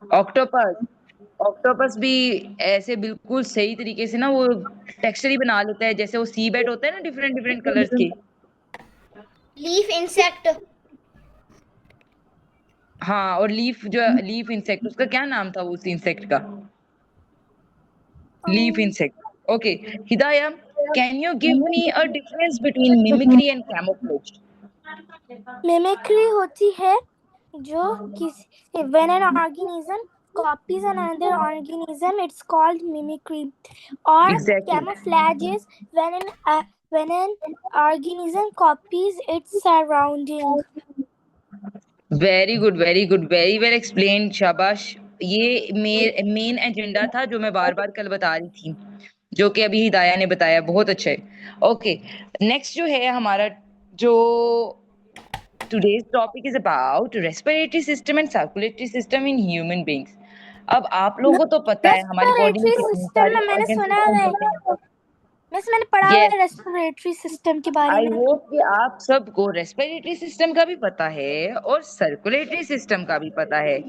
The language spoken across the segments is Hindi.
ऑक्टोपस। ऑक्टोपस भी ऐसे बिल्कुल सही तरीके से ना वो टेक्सचर ही बना लेता है, जैसे वो सी बेड होता है ना डिफरेंट डिफरेंट कलर्स के। Leaf insect. हाँ, और लीफ जो लीफ इंसेक्ट, उसका क्या नाम था वो उस इंसेक्ट का? Leaf insect. Okay. Hidaya, can you give me a difference between mimicry and camouflage? Mimicry होती है जो किसी when an organism copies another organism, it's called mimicry. और exactly. camouflage is when an organism copies its surrounding. Very good, very good, very well explain, शाबाश। ये मेन एजेंडा था जो मैं बार बार कल बता रही थी, जो कि अभी हिदाया ने बताया, बहुत अच्छा है। ओके, नेक्स्ट जो है हमारा, जो today's topic is about respiratory system and circulatory system in human beings. अब आप लोगों को तो पता है हमारी बॉडी में रेस्पिरेटरी कितने सिस्टम सारे में मैंने ऑर्गन सुना सिस्टम है, होते हैं। मिस मैंने पढ़ा हुआ यस, है रेस्पिरेटरी सिस्टम के बारे आई में। होप कि आप सबको रेस्पिरेटरी सिस्टम का भी पता है और सर्कुलेटरी सिस्टम का भी पता है।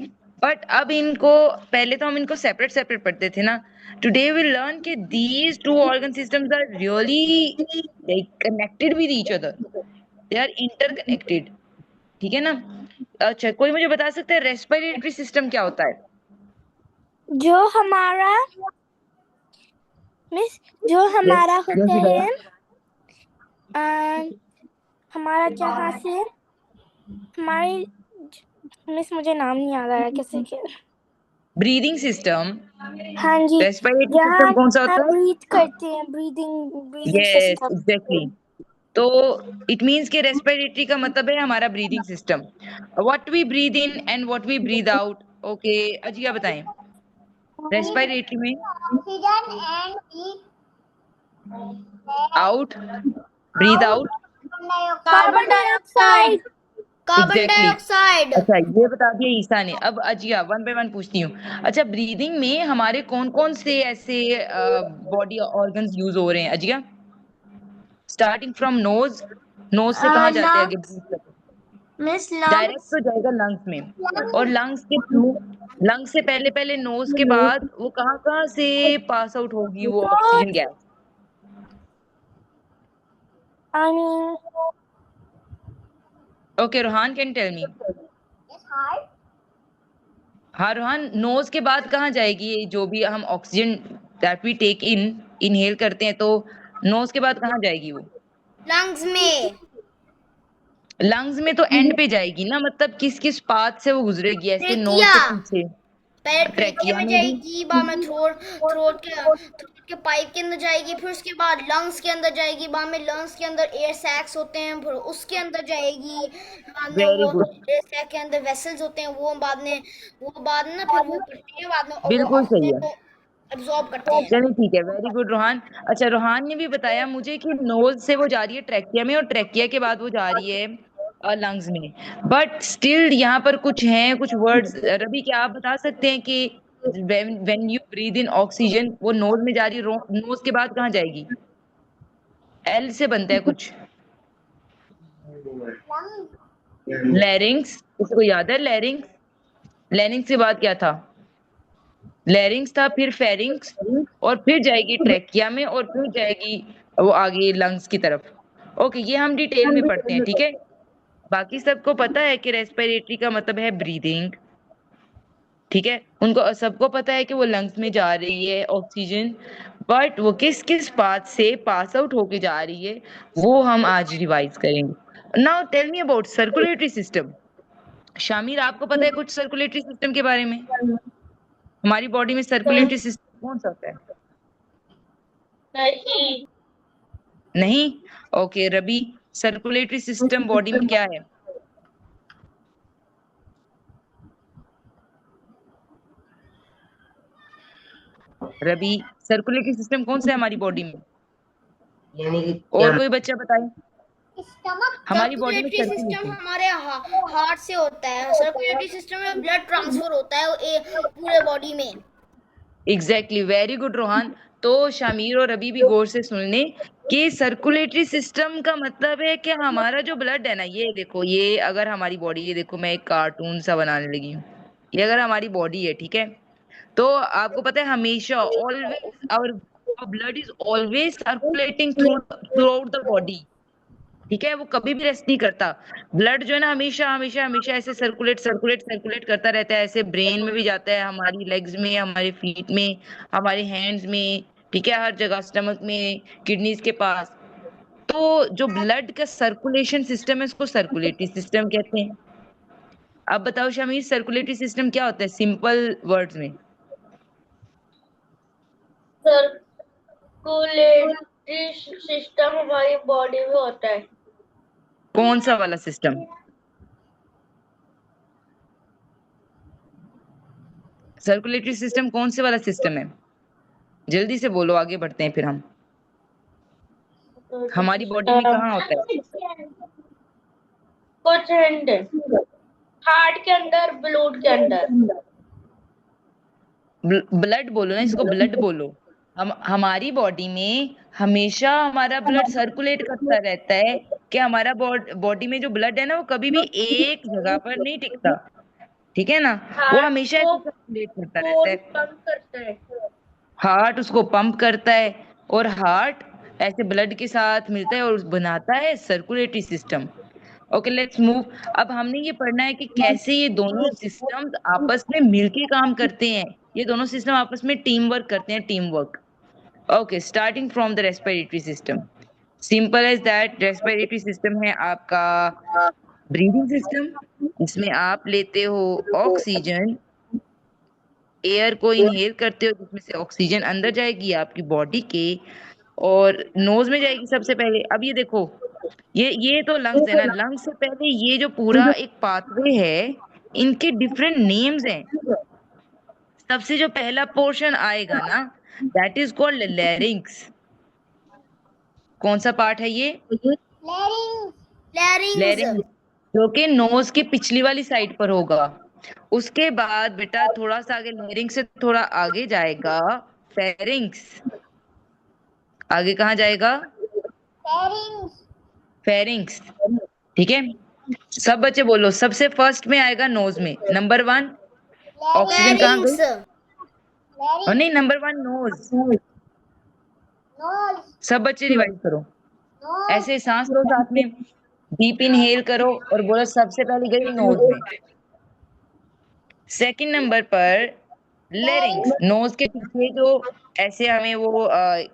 बट अब इनको, पहले तो हम इनको सेपरेट सेपरेट पढ़ते थे ना। टुडे वी लर्न कि these two organ systems are really like connected with each other, they are interconnected. ठीक है ना? अच्छा, कोई मुझे बता सकता है रेस्पिरेटरी सिस्टम क्या होता है? जो हमारा मिस जो हमारा होता है, हमारा जहाँ से हमारी, मिस मुझे नाम नहीं याद आ रहा कैसे के। Breathing system. हाँ जी, रेस्पिरेटरी सिस्टम जहाँ कौन सा आप होता है? ब्रीथ करते हैं, ब्रीदिंग यस, सिस्टम। एग्जैक्टली। तो इट मीन्स कि रेस्पिरेटरी का मतलब है हमारा breathing system, what we breathe in and what we breathe out. Okay, Aziya बताएं रेस्पिरेटरी में। Oxygen and out, breathe out. Carbon dioxide. Carbon exactly. Dioxide. अच्छा, ये बता दिया ईसा ने। अब अजिया वन बाय वन पूछती हूँ। अच्छा, ब्रीदिंग में हमारे कौन कौन से ऐसे बॉडी ऑर्गन्स यूज हो रहे हैं अजिया? स्टार्टिंग फ्रॉम नोज, नोज से कहाँ जाते हैं आगे लंग्स। breathe करते हैं? Miss direct lungs. तो जाएगा लंग्स में, और लंग्स के थ्रू, लंग्स से पहले पहले नोज के बाद वो कहाँ कहाँ से पास आउट होगी वो oxygen gas? I mean okay, Rohan can tell me. Heart. हाँ रोहन, नोज के बाद कहाँ जाएगी ये जो भी हम oxygen that we take in, inhale करते हैं, तो नोज के बाद कहाँ जाएगी वो? लंग्स में। लंग्स में तो एंड पे जाएगी ना, मतलब किस किस पाथ से वो गुजरेगी, ऐसे नोज ट्रेकिया। से पीछे? पहले ट्रेकिया ट्रैकिया में में भी। जाएगी, बाद में थ्रोट के पाइप के अंदर जाएगी, फिर उसके बाद लंग्स के अंदर जाएगी, बाद में लंग्स के अंदर एयर सैक्स होते हैं, फिर उसके अंदर जाएगी, बाद में वेरी वो गुड, एयर सैक के अंदर वेसल्स होते हैं, वो बाद में ना फिर वो बढ़ती है बाद में, और वो बिल्कुल सही ऑक्सीजन है। को एब्जॉर्ब करते हैं। चलिए ठीक है, वेरी गुड रोहान। अच्छा, रोहान ने भी बताया मुझे कि नोज से वो जा रही है ट्रैकिया में, और ट्रैकिया के बाद वो जा रही है लंग्स में। बट स्टिल यहाँ पर कुछ हैं, कुछ वर्ड्स, रवि क्या आप बता सकते हैं कि when you breathe in oxygen वो नोज में जा रही है, नोज के बाद कहाँ जाएगी? एल से बनता है कुछ, लैरिंग्स, किसी को याद है लैरिंग्स? लैरिंग्स के बाद क्या था? लैरिंग्स था, फिर फेरिंग्स, और फिर जाएगी ट्रैकिया में, और फिर जाएगी वो आगे लंग्स की तरफ। ओके, ये हम डिटेल में पढ़ते हैं, ठीक है? बाकी सबको पता है कि रेस्पिरेटरी का मतलब है ब्रीदिंग, ठीक है? उनको सबको पता है कि वो लंग्स में जा रही है ऑक्सीजन, बट वो किस किस पाथ से पास आउट होके जा रही है वो हम आज रिवाइज करेंगे। Now tell me about circulatory system. Shamir, आपको पता है कुछ सर्कुलेटरी सिस्टम के बारे में? हमारी बॉडी में सर्कुलेटरी सिस्टम कौन सा होता है? नहीं। नहीं? ओके रबी, सर्कुलेटरी सिस्टम बॉडी में क्या है? रबी, सर्कुलेटरी सिस्टम कौन सा है हमारी बॉडी में? यानी कि और क्या? कोई बच्चा बताए। स्टमक। हमारी बॉडी में सर्कुलेटरी सिस्टम सर्कुलेटरी, हमारे हार्ट से होता है, सर्कुलेटरी सिस्टम में ब्लड ट्रांसफर होता है पूरे बॉडी में। Exactly, very good Rohan. तो शामिर और रबी भी गौर से सुन लें कि सर्कुलेटरी सिस्टम का मतलब है कि हमारा जो ब्लड है ना, ये देखो, ये अगर हमारी बॉडी, ये देखो मैं एक कार्टून सा बनाने लगी हूँ, ये अगर हमारी बॉडी है, ठीक है, तो आपको पता है हमेशा always our blood is always circulating throughout the body, ठीक है, वो कभी भी रेस्ट नहीं करता। ब्लड जो है ना हमेशा हमेशा हमेशा ऐसे सर्कुलेट सर्कुलेट सर्कुलेट करता रहता है, ऐसे ब्रेन में भी जाता है, हमारी लेग्स में, हमारे फीट में, हमारे हैंड्स में, ठीक है, हर जगह, स्टमक में, किडनीज के पास। तो जो ब्लड का सर्कुलेशन सिस्टम है उसको सर्कुलेटरी सिस्टम कहते हैं। अब बताओ शमीर, सर्कुलेटरी सिस्टम क्या होता है सिंपल वर्ड्स में? सर्कुलेटरी सिस्टम हमारी बॉडी में होता है। कौन सा वाला सिस्टम? सर्कुलेटरी सिस्टम कौन से वाला सिस्टम है? जल्दी से बोलो, आगे बढ़ते हैं फिर हम। हमारी बॉडी में कहाँ होता है? कुछ हिंट, हार्ट के अंदर, ब्लड के अंदर। ब्लड बोलो ना, इसको ब्लड बोलो। हमारी बॉडी में हमेशा हमारा ब्लड सर्कुलेट करता रहता है, कि हमारा बॉडी में जो ब्लड है ना वो कभी भी एक जगह पर नहीं टिकता, ठीक है ना, वो हार्ट हमेशा को सर्कुलेट करता रहता है। पंप करता है। हार्ट उसको पंप करता है, और हार्ट ऐसे ब्लड के साथ मिलता है और बनाता है circulatory system. Okay, let's move. अब हमने ये पढ़ना है कि कैसे ये दोनों सिस्टम्स आपस में मिलके काम करते हैं। ये दोनों सिस्टम आपस में टीम वर्क करते हैं, team work. Okay, starting from the respiratory system. Simple as that, respiratory system है आपका ब्रीदिंग सिस्टम। इसमें आप लेते हो ऑक्सीजन, एयर को इनहेल करते हो, जिसमें से ऑक्सीजन अंदर जाएगी आपकी बॉडी के, और नोज में जाएगी सबसे पहले। अब ये देखो, ये तो लंग्स है ना, लंग्स से पहले ये जो पूरा एक पाथवे है, इनके डिफरेंट नेम्स हैं। सबसे जो पहला पोर्शन आएगा ना, दैट इज कॉल्ड लैरिंग्स। कौन सा पार्ट है ये? लैरिंग्स। लैरिंग्स, जो कि नोज की पिछली वाली साइड पर होगा। उसके बाद बेटा थोड़ा सा आगे, लैरिंग्स से थोड़ा आगे जाएगा फेरिंग्स। आगे कहाँ जाएगा? फेरिंग्स, ठीक है। सब बच्चे बोलो, सबसे फर्स्ट में आएगा नोज में, नंबर 1 ऑक्सीजन कहाँ गई? लैरिंग्स। और नहीं, नंबर 1 नोज। सब बच्चे रिवाइज करो, ऐसे सांस लो साथ में, डीप इनहेल करो और बोलो सबसे पहले गई नोज में। सेकंड नंबर पर लेरिंग्स, नोज के पीछे जो ऐसे हमें वो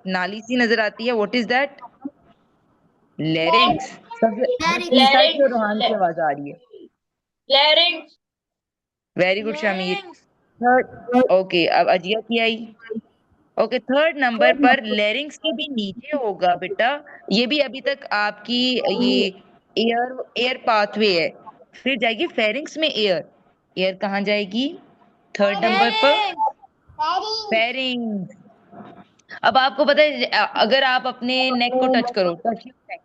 नाली सी नजर आती है, व्हाट इज दैट? लेरिंग्स। सबसे तीसरा से रोहान की आवाज आ रही है। लैरिंग्स। Very good Shamir. Third, okay, अब अजिया की आई। ओके, थर्ड नंबर पर लेरिंग्स के भी नीचे होगा बेटा, ये भी अभी तक आपकी ये एयर एयर पाथवे है। फिर जाएगी फेरिंग्स में एयर, एयर कहाँ जाएगी? थर्ड नंबर पर फेरिंग्स। अब आपको पता है, अगर आप अपने नेक को टच करो, टच योर नेक,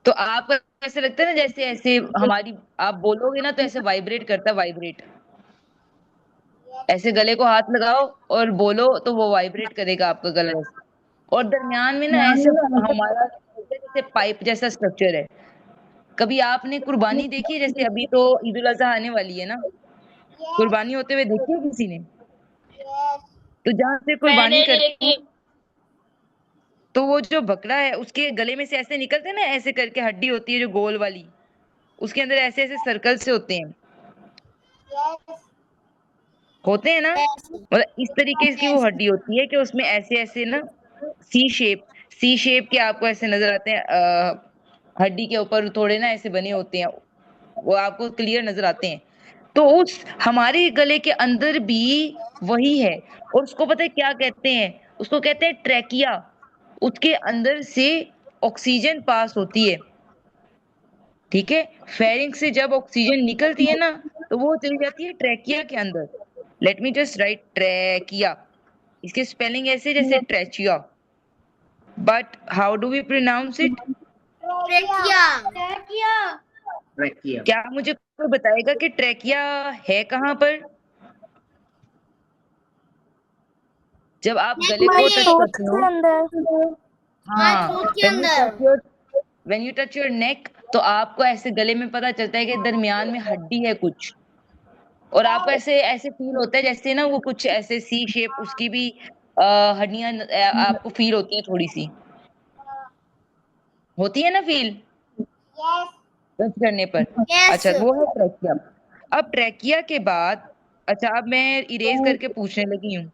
तो आपको ऐसे लगता है ना जैसे ऐसे हमारी, आप बोलोगे ना तो ऐसे वाइब्रेट करता है, वाइब्रेट। ऐसे गले को हाथ लगाओ और बोलो तो वो वाइब्रेट करेगा आपका गला ऐसे। और दरमियान में ना ऐसे हमारा जैसे पाइप जैसा स्ट्रक्चर है। कभी आपने कुर्बानी देखी है? जैसे अभी तो ईद उल अजहा आने वाली है ना, कुर्बानी होते हुए देखी है किसी ने? तो जहाँ से कुर्बानी मैंने करते देखी। हैं, तो वो जो बकरा है उसके गले में से ऐसे निकलते हैं ना, ऐसे करके हड्डी होती है जो गोल वाली, उसके अंदर ऐसे ऐसे सर्कल से होते हैं, होते हैं ना, मतलब इस तरीके की वो हड्डी होती है कि उसमें ऐसे ऐसे ना सी शेप के आपको ऐसे नजर आते हैं, हड्डी के ऊपर थोड़े ना ऐसे बने होते हैं, वो आपको क्लियर नजर आते हैं। तो उस हमारे गले के अंदर भी वही है, और उसको पता है क्या कहते हैं? उसको कहते हैं ट्रैकिया। उसके अंदर से ऑक्सीजन पास होती है, ठीक है। फेरिंग से जब ऑक्सीजन निकलती है ना, तो वो चली जाती है ट्रैकिया के अंदर। Let me just write trachea, इसके स्पेलिंग ऐसे जैसे trachea, but how do we pronounce it? Trachea. Trachea. क्या मुझे कोई बताएगा कि ट्रैकिया है कहाँ पर? जब आप गले को टच थ्रोट करते के हो, अंदर। हाँ, थ्रोट के अंदर। When you touch your neck, तो आपको ऐसे गले में पता चलता है कि दरमियान में हड्डी है कुछ, और आपको ऐसे ऐसे फील होता है जैसे ना वो कुछ ऐसे सी शेप उसकी भी हड्डियां आपको फील होती है, थोड़ी सी होती है ना फील टच करने पर। यस। अच्छा, वो है ट्रैकिया। अब ट्रैकिया के बाद, अच्छा अब मैं इरेज करके पूछने लगी हूँ।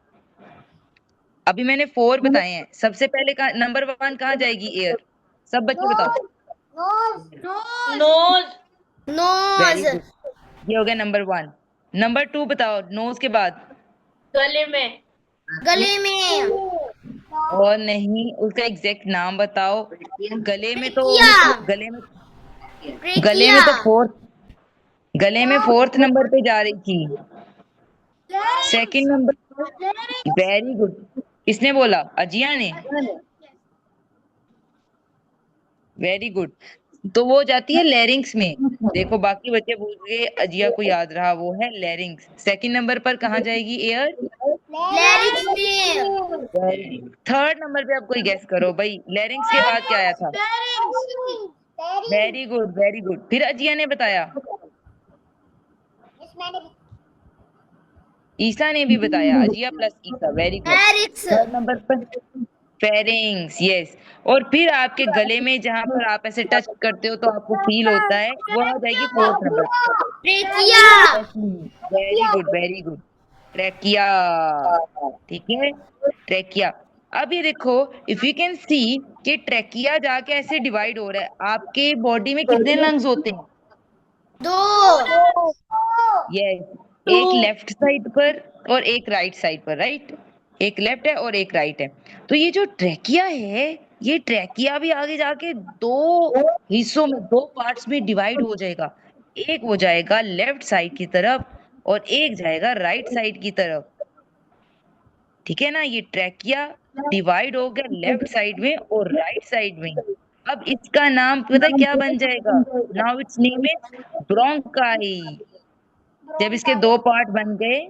अभी मैंने 4 बताए हैं। सबसे पहले नंबर 1 कहाँ जाएगी? एयर। सब बच्चे बताओ। नोज। नोज। वेरी गुड, ये हो गया नंबर 1। नंबर 2 बताओ, नोज के बाद। गले में। गले में। और नहीं, उसका एग्जैक्ट नाम बताओ। गले में तो ट्रेकिया। गले में गले ट्रेकिया। में तो फोर्थ, गले में 4th नंबर पे जा रही थी। Second number. Very good. किसने बोला? अजिया ने। Very good. तो वो जाती है लैरिंग्स में। देखो बाकी बच्चे भूल गए, अजिया को याद रहा, वो है लैरिंग्स। सेकंड नंबर पर कहाँ जाएगी एयर? लैरिक्स में। थर्ड नंबर पे आप कोई गेस करो भाई, लैरिंग्स के बाद क्या आया था? Very good, very good. फिर अजिया ने बताया, ईसा ने भी बताया, Aziya plus Isa. Very good. Larynx. Third number पर फेरिंग्स, यस। और फिर आपके गले में जहां पर आप ऐसे टच करते हो तो आपको फील होता है, वो आ जाएगी 4th number. Trachea. Very good, very good. Trachea, ठीक है, ट्रैकिया। अब ये देखो, इफ यू कैन सी कि ट्रैकिया जाके ऐसे डिवाइड हो रहा है। आपके बॉडी में कितने लंग्स होते हैं? 2। यस, एक लेफ्ट साइड पर और एक राइट साइड पर, राइट। एक लेफ्ट है और एक राइट है। तो ये जो ट्रैकिया है, ये ट्रैकिया भी आगे जाके 2 हिस्सों में, 2 पार्ट्स में डिवाइड हो जाएगा। एक वो जाएगा लेफ्ट साइड की तरफ और एक जाएगा राइट साइड की तरफ। ठीक है ना? ये ट्रैकिया डिवाइड हो गया लेफ्ट साइड में और राइट साइड में। अब इसका नाम पता है क्या बन जाएगा? Now it's name is bronchi. जब इसके 2 पार्ट बन गए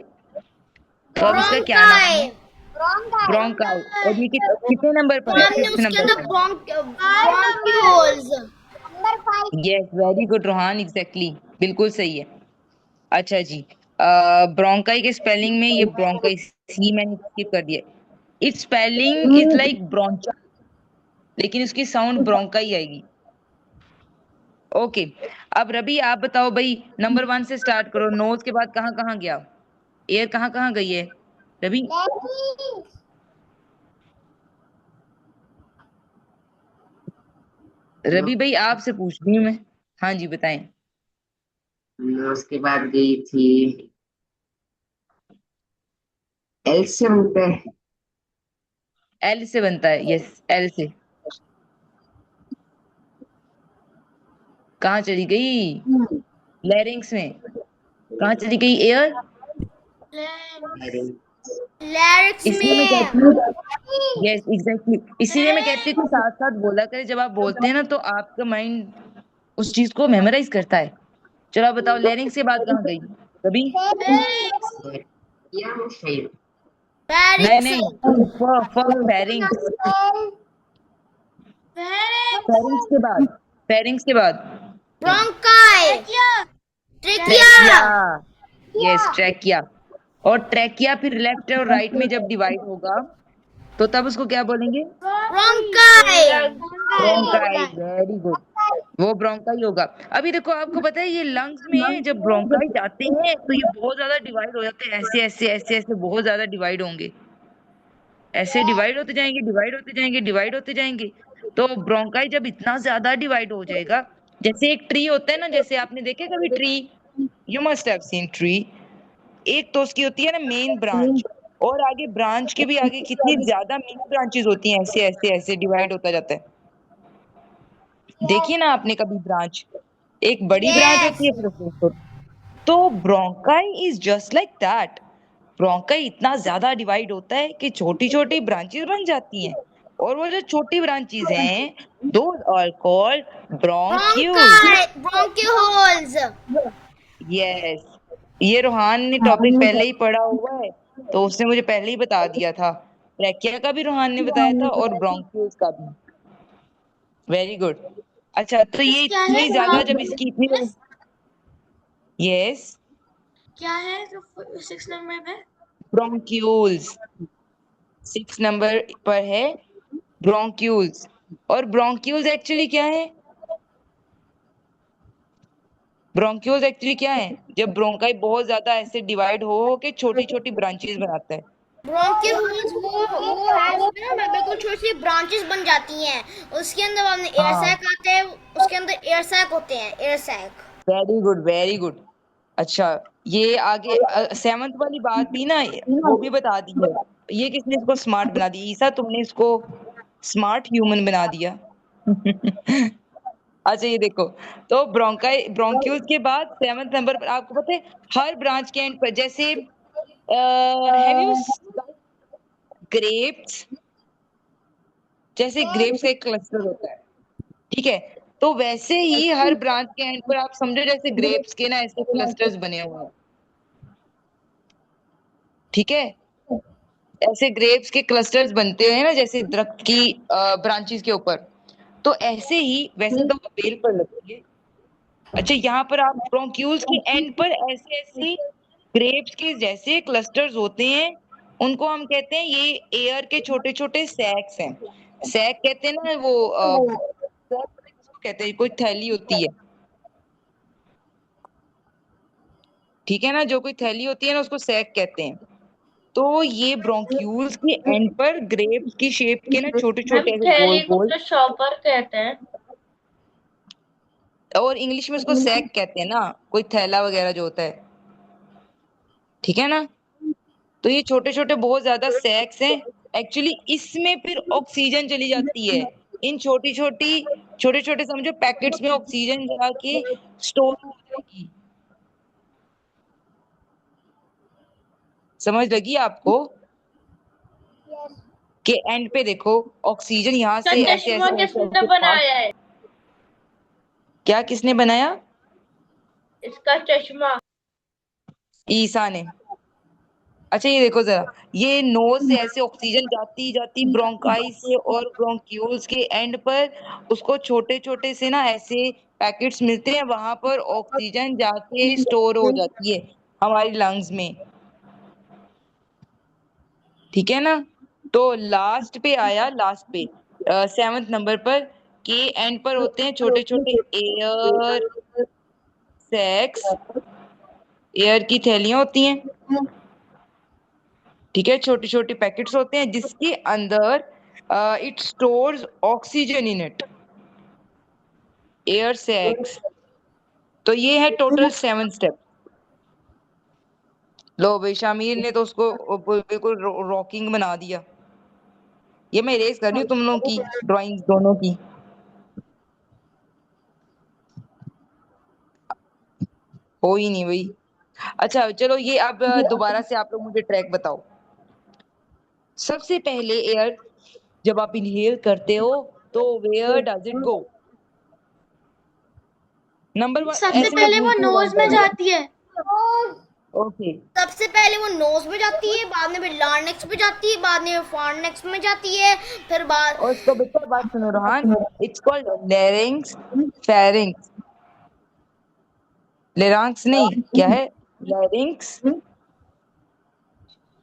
तो अब इसका क्या नाम है? ब्रोंकाई। ब्रोंकाई। और ये कितने नंबर तो पर है? हमने 5th उसके नंबर अंदर पर। Bronchioles. Yes, very good Rohan, exactly, बिल्कुल सही है। अच्छा जी, ब्रोंकाई के स्पेलिंग में ये ब्रोंकाई सी मैंने स्किप कर दिया। इट्स स्पेलिंग इज लाइक ब्रोंचा, लेकिन उसकी साउंड ब्रोंकाई आएगी। ओके। अब रवि आप बताओ भाई, नंबर 1 से स्टार्ट करो। नोज के बाद कहाँ कहाँ गया? एयर कहाँ कहाँ गई है रवि? रवि भाई आपसे पूछ रही हूँ मैं। हाँ जी, बताएं। उसके बाद गई थी एल से बनता है। एल से बनता है, यस, एल से। कहाँ चली गई? लैरिंग्स में। कहाँ चली गई एयर? लैरिक्स इसलिए मैं में। कहती हूँ, यस एग्जैक्टली, इसीलिए मैं कहती हूँ कि साथ साथ बोला करे। जब आप बोलते हैं ना तो आपका माइंड उस चीज को मेमोराइज करता है। चलो आप बताओ, लैरिंग्स के बाद कहाँ गई कभी? या वो शायद नहीं लैरिक्स। नहीं, फेरिंग्स। फेरिंग्स के बाद, फेरिंग्स के बाद bronchi. Trachea. Trachea. Yes, trachea. और ट्रैकिया फिर लेफ्ट और राइट में जब डिवाइड होगा तो तब उसको क्या बोलेंगे? ब्रोंकाई। Bronchi, very good. वो ब्रोंकाई होगा। अभी देखो, आपको पता है ये लंग्स में जब ब्रोंकाई जाते हैं तो ये बहुत ज्यादा डिवाइड हो जाते हैं। ऐसे ऐसे ऐसे ऐसे बहुत ज्यादा डिवाइड होंगे। ऐसे डिवाइड होते जाएंगे, डिवाइड होते जाएंगे, डिवाइड होते जाएंगे। तो ब्रोंकाई जब इतना ज्यादा डिवाइड हो जाएगा, जैसे एक ट्री होता है ना, जैसे आपने देखे कभी tree, you must have seen tree. एक तो उसकी होती है ना मेन ब्रांच, और आगे ब्रांच के भी आगे कितनी ज्यादा मेन ब्रांचेस होती हैं, ऐसे ऐसे ऐसे डिवाइड होता जाता है। देखिए ना आपने कभी ब्रांच, एक बड़ी ब्रांच यस। होती है फिर उसमें तो bronchi is just like that. Bronchi इतना ज्यादा डिवाइड होता है कि छोटी छोटी ब्रांचेस बन जाती हैं, और वो जो छोटी ब्रांचेस हैं those are called bronchioles. Bronchi. Bronchioles. Yes, ये रोहान ने टॉपिक पहले ही पढ़ा हुआ है, तो उसने मुझे पहले ही बता दिया था। ट्रैकिया का भी रोहान ने बताया था और ब्रोंक्यूल्स का भी। Very good. अच्छा, तो ये इतनी ज्यादा, जब इसकी इतनी, यस, क्या है जो 6 नंबर में? ब्रोंक्यूल्स। 6 नंबर पर है ब्रोंक्यूल्स। और ब्रोंक्यूल्स एक्चुअली क्या है? ब्रोंक्यूल्स एक्चुअली क्या है? जब ब्रोंकाई बहुत ज्यादा ऐसे डिवाइड हो के छोटी छोटी ब्रांचेस बनाता है। ब्रोंकियोल्स वो है जिसमें ना बिल्कुल छोटी छोटी ब्रांचेस बन जाती हैं, उसके अंदर बाद में एयर हाँ, सैक आते हैं, उसके अंदर एयर सैक होते हैं, air sac. Very good very good. अच्छा, ये आगे 7th वाली बात थी ना, वो भी बता दी है। ये किसने इसको स्मार्ट बना दी? ईसा, तुमने इसको स्मार्ट ह्यूमन बना दिया। अच्छा, ये देखो, तो ब्रोंक्यूल्स के बाद 7th नंबर पर आपको पता है हर ब्रांच के एंड पर, जैसे हैव यू ग्रेप्स, जैसे ग्रेप्स का एक क्लस्टर होता है, ठीक है? तो वैसे ही हर ब्रांच के एंड पर आप समझो जैसे ग्रेप्स के ना ऐसे क्लस्टर्स बने हुए हैं, ठीक है? ऐसे ग्रेप्स के क्लस्टर्स बनते हैं ना जैसे दरख्त की ब्रांचेस के ऊपर, तो ऐसे ही वैसे तो बेल पर लगती है। अच्छा, यहाँ पर आप ब्रोंक्यूल्स के एंड पर ऐसे ऐसे ग्रेप्स के जैसे क्लस्टर्स होते हैं, उनको हम कहते हैं ये एयर के छोटे छोटे सैक्स हैं। सैक कहते हैं ना वो sac किसको कहते हैं? कोई थैली होती है, ठीक है ना? जो कोई थैली होती है ना उसको सैक कहते हैं। तो ये ब्रोंक्यूल्स के एंड पर ग्रेप्स की शेप के ना छोटे मैम छोटे ऐसे गोल थैली को गोल, तो शॉपर कहते हैं। और इंग्लिश में उसको सैक कहते हैं ना, कोई थैला वगैरह जो होता है, ठीक है ना? तो ये छोटे छोटे बहुत ज्यादा सैक्स हैं। एक्चुअली इसमें फिर ऑक्सीजन चली जाती है। इन छोटे छोटे समझो पैकेट्स में ऑक्सीजन जाके स्टोर हो जाएगी। समझ लगी आपको? के एंड पे देखो ऑक्सीजन यहाँ इसका से ऐसे चश्मा ऐसे ऐसे किसने ऐसे पास। बनाया है? क्या किसने बनाया? इसका चश्मा। ईसा ने। अच्छा, ये देखो जरा, ये नोज से ऐसे ऑक्सीजन जाती जाती ब्रोंकाई से और ब्रोंक्यूल्स के एंड पर उसको छोटे छोटे से ना ऐसे पैकेट्स मिलते हैं, वहां पर ऑक्सीजन जाके स्टोर हो जाती है हमारी लंग्स में, ठीक है ना? तो लास्ट पे आया, लास्ट पे 7th नंबर पर के एंड पर होते हैं छोटे छोटे एयर सैक्स, एयर की थैलियां होती हैं, ठीक है? छोटी छोटी पैकेट्स होते हैं जिसके अंदर it stores oxygen in it, air sacs. तो ये है टोटल 7 स्टेप। लो भाई, शामिर ने तो उसको बिल्कुल रॉकिंग बना दिया। ये मैं इरेज कर रही हूँ तुम लोगों की ड्राइंग्स दोनों की। हो ही नहीं भाई। अच्छा चलो, ये अब दोबारा से आप लोग मुझे ट्रैक बताओ। सबसे पहले एयर जब आप इनहेल करते हो तो where does it go? Number 1 सबसे ऐसे मत पहले वो पूछो 1 नोज में बाय 1। जाती है। ओके, सबसे पहले वो नोज में जाती है, बाद में फिर लार्नेक्स पे जाती है, बाद में फार्नेक्स में जाती है, फिर बाद और इसको बेटा बात सुनो Rohan, it's called larynx, pharynx. Larynx नहीं, क्या है? लेरिंग्स,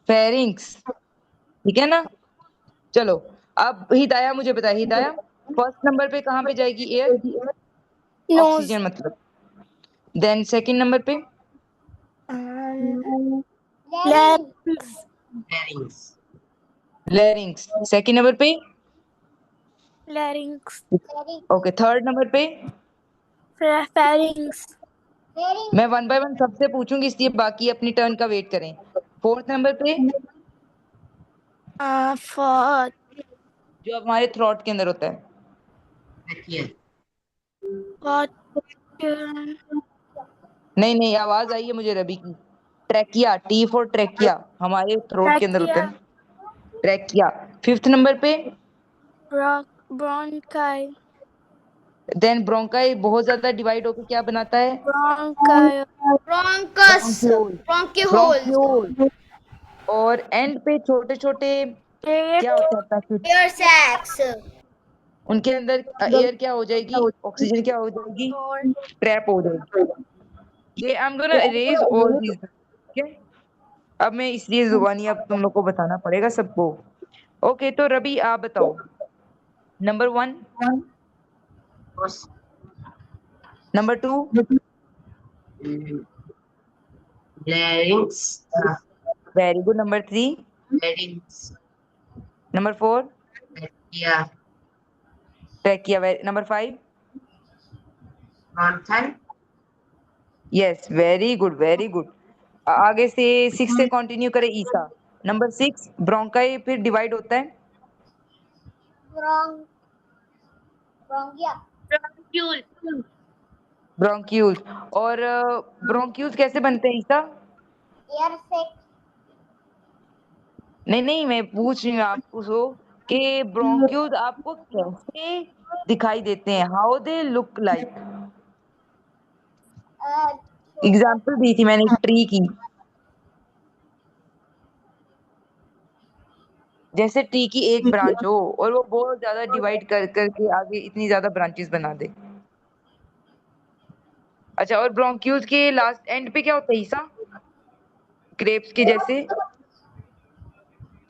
फेरिंग्स, ठीक है ना? चलो, अब हिदाया मुझे बता, हिदाया फर्स्ट नंबर पे कहाँ पे जाएगी एयर? nose, ऑक्सीजन मतलब। देन सेकंड नंबर पे larynx, Larynx. Larynx, second number पे larynx, ओके, थर्ड नंबर पे pharynx, मैं 1 बाय 1 सबसे पूछूंगी इसलिए बाकी अपनी टर्न का वेट करें। फोर्थ नंबर पे fourth, जो हमारे थ्रोट के अंदर होता है। Trachea. fourth, नहीं नहीं, आवाज आई है मुझे रवि की। ट्रैकिया, टी फॉर ट्रैकिया, हमारे थ्रोट के अंदर होता है trachea, ट्रैकिया। फिफ्थ नंबर पे bronchi, देन ब्रोंकाई बहुत ज्यादा डिवाइड होकर क्या बनाता है? bronchi, bronchus, bronchiole, bronchioles, bronchiole. और एंड पे छोटे छोटे क्या trach, होता है पैकेट, एयर सैक्स। उनके अंदर एयर क्या हो जाएगी, ऑक्सीजन क्या हो जाएगी, ट्रैप हो जाएगी। ये I am gonna erase all these. ठीक है, अब मैं इसलिए जुबानी अब तुम लोग को बताना पड़ेगा सबको। ओके, तो रवि आप बताओ number 1, Nose. Number 2, Mm, Larynx. Very good, number 3, Larynx. Number 4, Trachea. Trachea, number 5, Bronchi. Yes very good very good. आगे से 6 से कंटिन्यू करें, ईसा। नंबर 6, ब्रोंकाई फिर डिवाइड होता है ब्रोंग ब्रोंगिया Bronchiole. ब्रोंक्यूल्स। और ब्रोंक्यूल्स कैसे बनते हैं ईसा? एयर से नहीं नहीं, मैं पूछ रही हूँ आपको सो कि ब्रोंक्यूल्स आपको कैसे दिखाई देते हैं, how they look like. Example दी थी मैंने ट्री की, जैसे ट्री की एक ब्रांच हो और वो बहुत ज्यादा डिवाइड कर करके आगे इतनी ज्यादा ब्रांचेस बना दे। अच्छा, और ब्रोंक्यूल्स के लास्ट एंड पे क्या होता है ईसा? ग्रेप्स के जैसे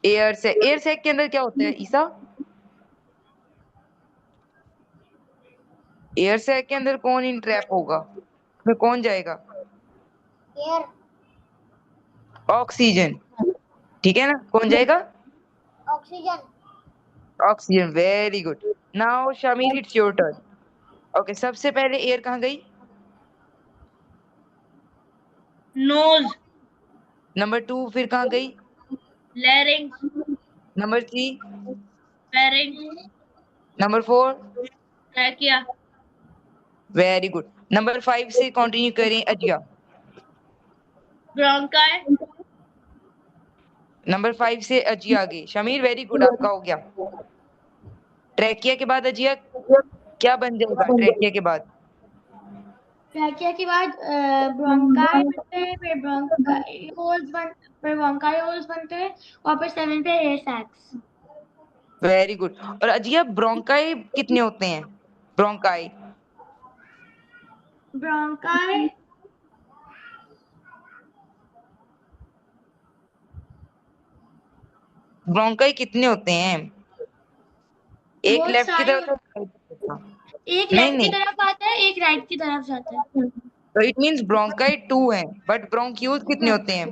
एयर सैक के अंदर क्या होता है ईसा? एयर सैक के अंदर कौन इन ट्रैप होगा, उसमें कौन जाएगा? एयर ऑक्सीजन, ठीक है ना, कौन जाएगा? Oxygen oxygen, very good. Now Shamir it's your turn. Okay, सबसे पहले एयर कहाँ गई? Nose. नंबर 2 फिर कहाँ गई? Larynx. Number 3, Pharynx. Number 4, Trachea. Very good. Number 5 से कंटिन्यू करें, अजिया। Bronchi. नंबर 5 से अजिया आगे, शमीर वेरी गुड, आपका हो गया। ट्रैकिया के बाद अजिया क्या बन जाएगा ट्रैकिया के बाद? ट्रैकिया के बाद ब्रोंकाई बनते हैं, फिर ब्रोंकायोल्स फिर ब्रोंकायोल्स बनते हैं, और फिर 7 पे एयर सैक्स। Very good. और अजिया ब्रोंकाई कितने होते हैं? ब्रोंकाई ब्रोंकाई ब्रोंकाई कितने होते हैं? एक बहुत लेफ्ट की सारे तरफ था, right की तरफ था? एक नहीं लेफ्ट की नहीं, तरफ आता है, एक राइट की तरफ जाता है। तो इट मींस ब्रोंकाई 2 है, बट ब्रोंक्यूल्स कितने होते हैं?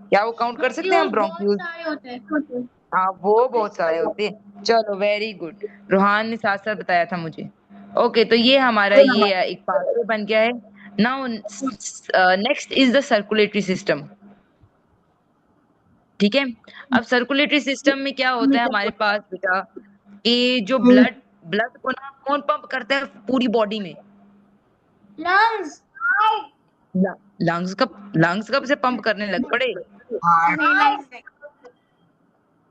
क्या वो काउंट कर सकते हैं हम ब्रोंक्यूल्स बहुत ब्रोंक्यूल्स? सारे होते हैं। हाँ, वो बहुत सारे होते हैं। चलो वेरी गुड, रूहान ने साथ साथ बताया था मुझे। ओके, तो ये हमारा ये एक पाथवे बन गया है। Now next is the circulatory system, ठीक है। अब सर्कुलेटरी सिस्टम में क्या होता है हमारे पास बेटा, कि जो ब्लड ब्लड को ना कौन पंप करता है पूरी बॉडी में? लंग्स लंग्स कब से पंप करने लग पड़े? Heart.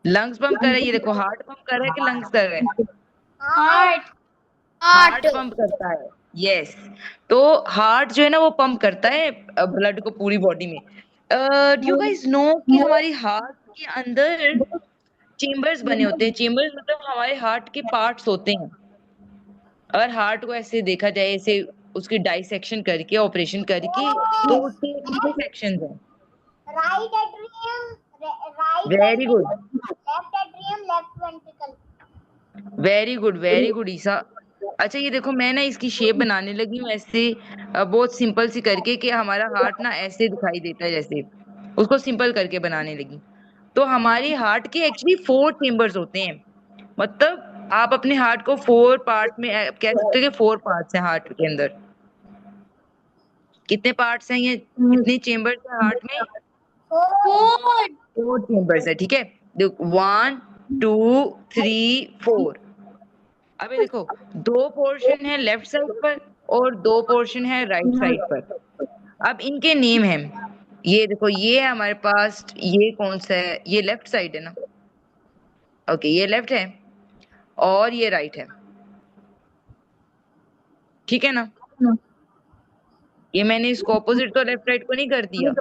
लंग्स पंप कर रहा है, ये देखो हार्ट पंप कर रहा है कि लंग्स कर रहे हैं? हार्ट हार्ट पंप करता है, यस। तो हार्ट जो है ना वो पंप करता है ब्लड को पूरी बॉडी में। डू यू गाइस नो कि हमारी हार्ट के अंदर चेम्बर्स बने होते हैं? चेम्बर्स मतलब हमारे हार्ट के पार्ट्स होते हैं। अगर हार्ट को ऐसे देखा जाए, ऐसे उसकी डाइसेक्शन करके, ऑपरेशन करके, तो उसके कितने सेक्शंस हैं? Right atrium right very good left atrium left ventricle very good Isa. अच्छा, ये देखो मैं ना इसकी शेप बनाने लगी हूँ ऐसे, बहुत सिंपल सी करके, कि हमारा हार्ट ना ऐसे दिखाई देता है, जैसे उसको सिंपल करके बनाने लगी। तो हमारे हार्ट के एक्चुअली 4 चेम्बर्स होते हैं। मतलब आप अपने हार्ट को 4 पार्ट में कह सकते हो कि 4 पार्ट्स हैं हार्ट के अंदर। कितने पार्ट्स हैं ये, कितने चेम्बर्स हैं हार्ट में? 4 चेम्बर्स है, ठीक है। देखो 1 2 3 4। अबे देखो, 2 पोर्शन है लेफ्ट साइड पर और 2 पोर्शन है राइट साइड पर। अब इनके नेम है, ये देखो, ये है हमारे पास, ये कौन सा है? ये लेफ्ट साइड है ना, ओके, ये लेफ्ट है और ये राइट है, ठीक है ना। ये मैंने इसको ऑपोजिट तो लेफ्ट राइट को नहीं कर दिया।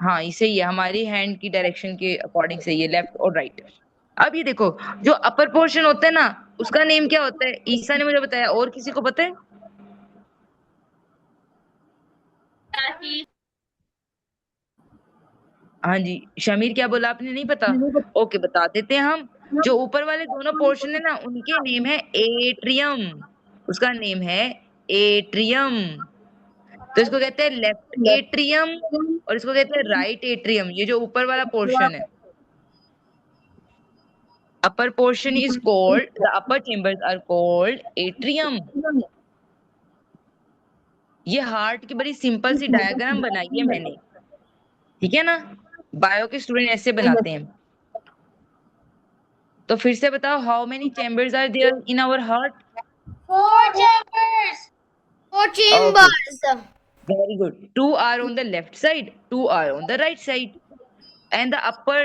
हाँ, इसे ये हमारी हैंड की डायरेक्शन के अकॉर्डिंग से ये लेफ्ट और राइट। अब ये देखो, जो अपर पोर्शन होता है ना, उसका नेम क्या होता है? ईसा ने मुझे बताया, और किसी को पता है? Yashi. हाँ जी, शमीर क्या बोला आपने, नहीं पता? ओके, बता देते हैं हम। जो ऊपर वाले दोनों पोर्शन है ना, उनके नेम है एट्रियम। उसका नेम है एट्रियम। तो इसको कहते हैं लेफ्ट एट्रियम और इसको कहते हैं राइट एट्रियम। ये जो ऊपर वाला पोर्शन है, upper portion is called, the upper chambers are called atrium. ये हार्ट की बड़ी सिंपल सी डायग्राम बनाई है मैंने, ठीक है ना? बायो के स्टूडेंट ऐसे बनाते हैं। तो फिर से बताओ, how many chambers are there in our heart? 4 chambers. 4 chambers. Very good. 2 are on the left side, 2 are on the right side, and the upper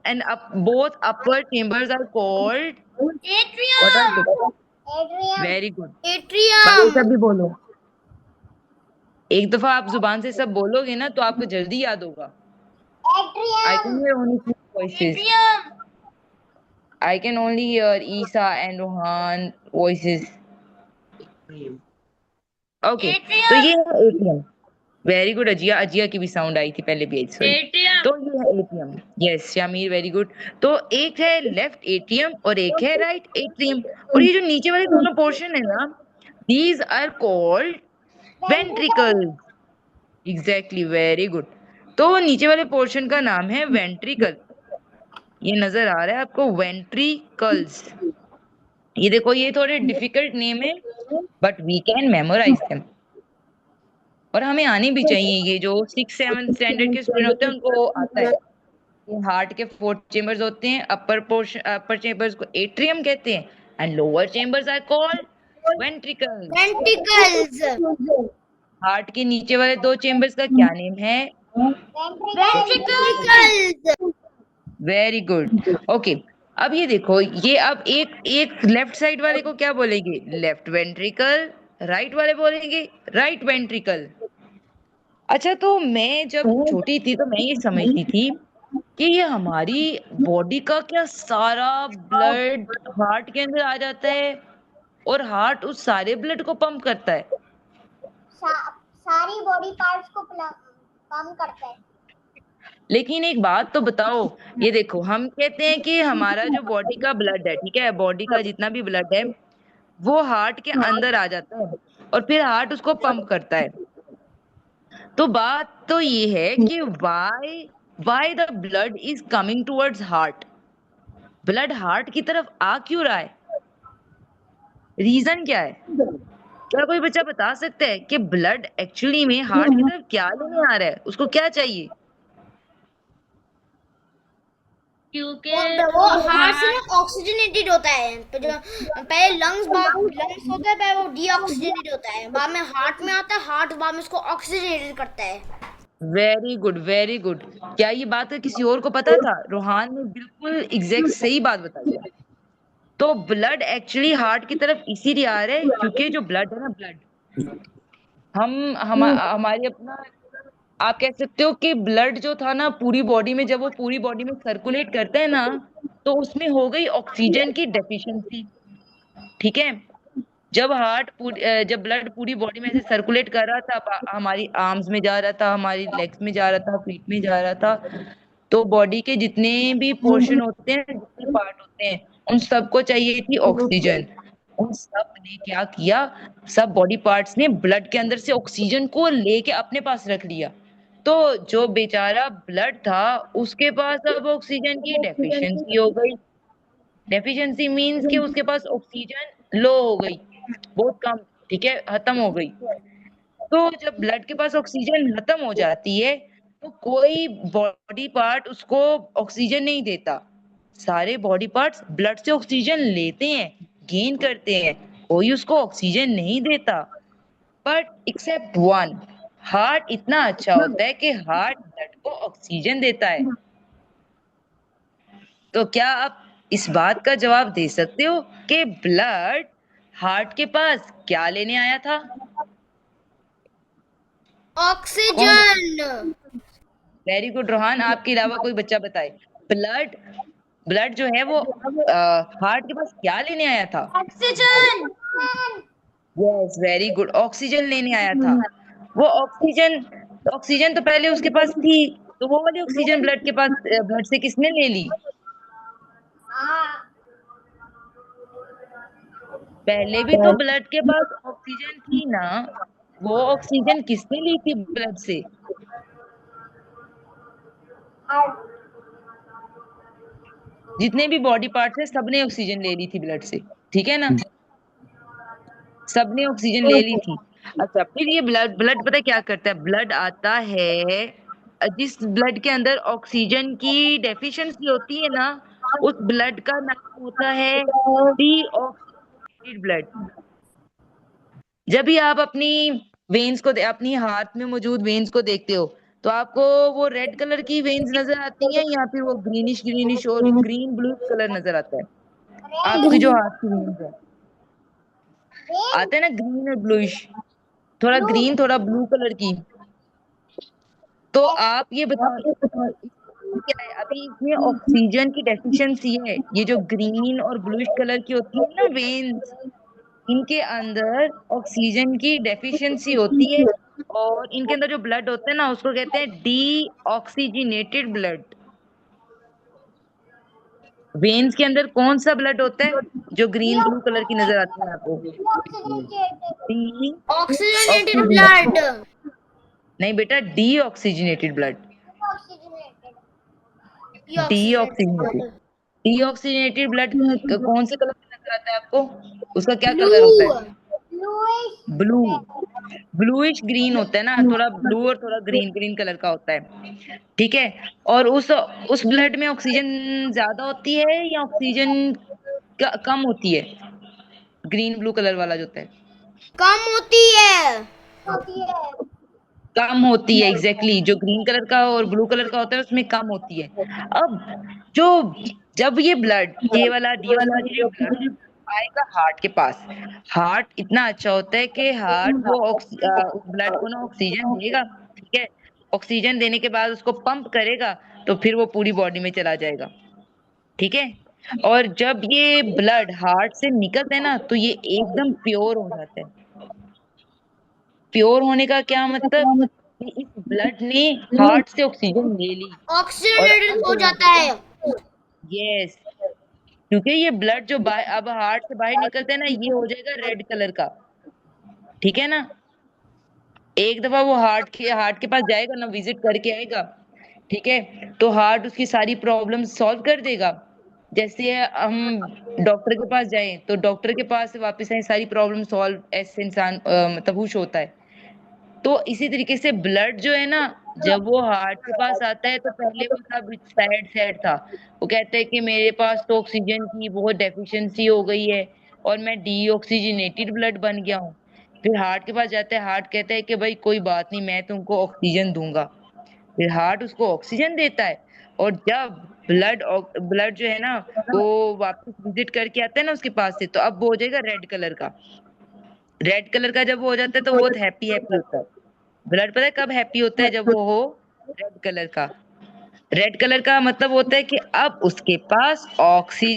and both upper chambers are called what are Atrium. they? Very good. Atrium. बाकी सब भी बोलो। एक दफा आप जुबान से सब बोलोगे ना तो आपको जल्दी याद होगा। I can hear only two voices. Atrium. I can only hear Isa and Rohan voices. Okay, तो ये है एटीएम। वेरी गुड अजिया, अजिया की भी साउंड आई थी पहले भी। सॉरी। Atrium. तो ये है ATM. Yes Shamir, very good. तो एक है लेफ्ट एटीएम और एक है राइट एटीएम। और ये जो नीचे वाले दोनों पोर्शन है ना, these are called ventricle. Exactly, very good. तो नीचे वाले पोर्शन का नाम है वेंट्रिकल। ये नजर आ रहा है आपको, वेंट्रिकल्स। ये देखो, ये थोड़े डिफिकल्ट नेम है but we can memorise them. और हमें आनी भी चाहिए। ये जो 6-7 स्टैंडर्ड के स्टूडेंट होते हैं उनको आता है। ये हार्ट के 4 चेंबर्स होते हैं। अपर चेंबर्स को एट्रियम कहते हैं and lower chambers are called ventricles. Ventricles. Heart के नीचे वाले 2 चेंबर्स का क्या नेम है? Ventricles. Very good. ओके, अब ये देखो, ये अब एक लेफ्ट साइड वाले को क्या बोलेंगे? Left ventricle. राइट वाले बोलेंगे राइट वेंट्रिकल। अच्छा, तो मैं जब छोटी थी तो मैं ये समझती थी कि ये हमारी बॉडी का क्या सारा ब्लड हार्ट के अंदर आ जाता है और हार्ट उस सारे ब्लड को पंप करता है। सारी बॉडी पार्ट्स को पंप करता है। लेकिन एक बात तो बताओ, ये देखो, हम कहते हैं कि हमारा जो बॉडी का ब्लड है, ठीक है, बॉडी का जितना भी ब्लड है वो हार्ट के अंदर आ जाता है और फिर हार्ट उसको पंप करता है। तो बात तो ये है कि why the blood is coming towards heart? Blood heart की तरफ आ क्यों रहा है? रीजन क्या है? क्या कोई बच्चा बता सकता है कि ब्लड एक्चुअली में हार्ट की तरफ क्या लेने आ रहा है? उसको क्या चाहिए? क्योंकि वो हार्ट से ना ऑक्सीजनेटेड होता है। तो जो पहले लंग्स होता है, पहले वो डीऑक्सीजनेटेड होता है, बाद में हार्ट में आता है, हार्ट बाद में उसको ऑक्सीजनेटेड करता है। Very good, very good. क्या ये बात किसी और को पता था? रोहान ने बिल्कुल एग्जैक्ट सही बात बताई है। तो ब्लड एक्चुअली हार्ट की तरफ इसीलिए आ रहा है क्योंकि जो ब्लड है ना, ब्लड हमारी अपना, आप कह सकते हो कि ब्लड जो था ना पूरी बॉडी में, जब वो पूरी बॉडी में सर्कुलेट करता है ना, तो उसमें हो गई ऑक्सीजन की डेफिशिएंसी, ठीक है। जब ब्लड पूरी बॉडी में से सर्कुलेट कर रहा था, हमारी आर्म्स में जा रहा था, हमारी लेग्स में जा रहा था, फीट में जा रहा था, तो बॉडी के जितने भी पोर्शन होते हैं, जितने पार्ट होते हैं, उन सबको चाहिए थी ऑक्सीजन। उन सब ने क्या किया? सब बॉडी पार्ट्स ने ब्लड के अंदर से ऑक्सीजन को लेके अपने पास रख लिया। तो जो बेचारा ब्लड था उसके पास अब ऑक्सीजन की डेफिशिएंसी हो गई। डेफिशिएंसी मींस कि उसके पास ऑक्सीजन लो हो गई, बहुत कम, ठीक है, खत्म हो गई। तो जब ब्लड के पास ऑक्सीजन खत्म हो जाती है तो कोई बॉडी पार्ट उसको ऑक्सीजन नहीं देता। सारे बॉडी पार्ट्स ब्लड से ऑक्सीजन लेते हैं, गेन करते हैं, कोई उसको ऑक्सीजन नहीं देता। बट एक्सेप्ट वन, हार्ट इतना अच्छा होता है कि हार्ट ब्लड को ऑक्सीजन देता है। तो क्या आप इस बात का जवाब दे सकते हो कि ब्लड हार्ट के पास क्या लेने आया था? ऑक्सीजन। वेरी गुड रोहान, आपके अलावा कोई बच्चा बताए। ब्लड जो है वो हार्ट के पास क्या लेने आया था? Oxygen. Yes, very good, oxygen लेने आया था। वो ऑक्सीजन ऑक्सीजन तो पहले उसके पास थी, तो वो वाली ऑक्सीजन ब्लड के पास ब्लड से किसने ले ली? पहले भी तो ब्लड के पास ऑक्सीजन थी ना, वो ऑक्सीजन किसने ली थी ब्लड से? जितने भी बॉडी पार्ट्स है सबने ऑक्सीजन ले ली थी ब्लड से, ठीक है ना? सबने ऑक्सीजन ले ली थी। अच्छा, फिर ये ब्लड ब्लड पता है क्या करता है? ब्लड आता है, जिस ब्लड के अंदर ऑक्सीजन की डेफिशिएंसी होती है ना, उस ब्लड का नाम होता है डीऑक्सीजेनेटेड ब्लड। जब भी आप अपनी वेन्स को अपनी हाथ में मौजूद वेन्स को देखते हो, तो आपको वो रेड कलर की वेन्स नजर आती हैं या फिर वो ग्रीनिश ग्रीनिश और ग्रीन ब्लू कलर नजर आता है? आपकी जो हाथ की वेन्स है आते हैं ना ग्रीन और ब्लूइश, थोड़ा ग्रीन थोड़ा ब्लू कलर की। तो आप ये बताओ क्या है? अभी इसमें ऑक्सीजन की डेफिशिएंसी है, ये जो ग्रीन और ब्लूइश कलर की होती है ना वेन्स, इनके अंदर ऑक्सीजन की डेफिशिएंसी होती है, और इनके अंदर जो ब्लड होता है ना उसको कहते हैं डीऑक्सीजनेटेड ब्लड। वेन्स के अंदर कौन सा ब्लड होता है जो ग्रीन ब्लू कलर की नजर आती है आपको? Oxygenated deoxygenated, blood. नहीं बेटा, deoxygenated blood, deoxygenated. Deoxygenated blood कौन से कलर में नजर आता है आपको? उसका क्या कलर होता है? ब्लू, ब्लूइश ग्रीन होता है ना, थोड़ा ब्लू और थोड़ा ग्रीन ग्रीन कलर का होता है, ठीक है? और उस ब्लड में ऑक्सीजन ज्यादा होती है या ऑक्सीजन कम होती है? ग्रीन ब्लू कलर वाला जो होता है, कम होती है। कम होती है, एग्जैक्टली। जो ग्रीन कलर का और ब्लू कलर का होता है उसमें कम होती है। अब जो जब ये ब्लड, ये वाला डीऑक्सीजनेटेड ब्लड आएगा हार्ट के पास, हार्ट इतना अच्छा होता है कि हार्ट वो उस ब्लड को ना ऑक्सीजन देगा, ठीक है? ऑक्सीजन देने के बाद उसको पंप करेगा, तो फिर वो पूरी बॉडी में चला जाएगा, ठीक है? और जब ये ब्लड हार्ट से निकलता है ना, तो ये एकदम प्योर हो जाता है। प्योर होने का क्या मतलब? कि इस ब्लड ने हार्ट से ऑक्सीजन ले ली और ऑक्सीजनेटेड अब हो जाता है। यस, क्योंकि ये ब्लड जो अब हार्ट से बाहर निकलता है ना, ये हो जाएगा रेड कलर का, ठीक है ना? एक दफा वो हार्ट के पास जाएगा ना, विजिट करके आएगा, ठीक है? तो हार्ट उसकी सारी प्रॉब्लम सॉल्व कर देगा। जैसे हम डॉक्टर के पास जाएं, तो डॉक्टर के पास से वापस आए सारी प्रॉब्लम सॉल्व, ऐसे इंसान मतलब खुश होता है। तो इसी तरीके से ब्लड जो है ना, जब वो हार्ट के पास आता है, तो पहले वो सब सैड सैड था। वो कहते हैं कि मेरे पास तो ऑक्सीजन की बहुत डेफिशिएंसी हो गई है और मैं डीऑक्सीजनेटेड ब्लड बन गया हूँ। फिर हार्ट के पास जाता है, हार्ट कहता है कि भाई कोई बात नहीं, मैं तुमको ऑक्सीजन दूंगा। फिर हार्ट उसको ऑक्सीजन देता है, और जब ब्लड जो है ना वो वापस विजिट करके आता है ना उसके पास से, तो अब वो हो जाएगा रेड कलर का। रेड कलर का जब वो हो जाता है तो बहुत हैप्पी हैप्पी होता है। ब्लड पता है कब हैप्पी होता है? जब वो हो रेड कलर का। रेड कलर का मतलब होता है कि अब उसके पास ऑक्सीजन